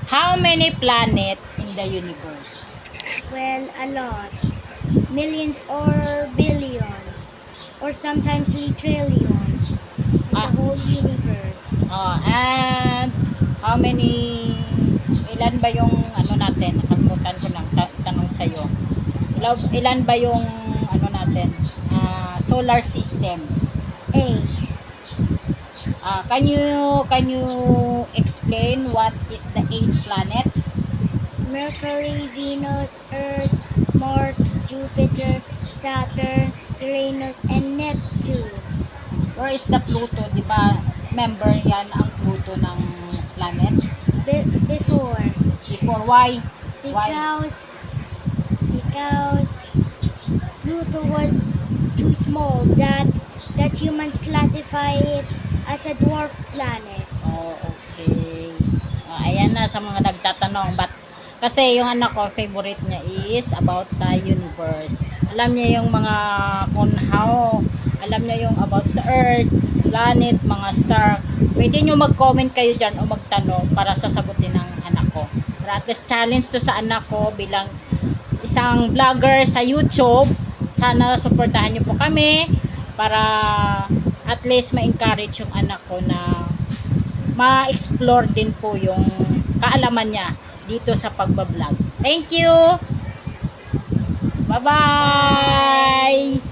How many planets in the universe? Well, a lot. Millions or billions. Or sometimes trillions. In the whole universe. And how many, ilan ba yung ano natin? Nakalimutan ko ng tanong sa'yo. Ilan ba yung ano natin? Solar system? 8. Can you explain what is the 8th planet? Mercury, Venus, Earth, Mars, Jupiter, Saturn, Uranus, and Neptune. Where is the Pluto? Di ba member yan ang Pluto ng planet? Before. Why? Because Pluto was too small that humans classify it as a dwarf planet. Oh, okay. Ayan na sa mga nagtatanong. Kasi yung anak ko, favorite niya is about sa universe. Alam niya yung mga alam niya yung about sa Earth, planet, mga star. Pwede nyo mag-comment kayo dyan o magtanong para sasagutin ng anak ko. Pero at least challenge to sa anak ko bilang isang vlogger sa YouTube. Sana suportahan nyo po kami para at least ma-encourage yung anak ko na ma-explore din po yung kaalaman niya dito sa pagbablog. Thank you! Bye-bye!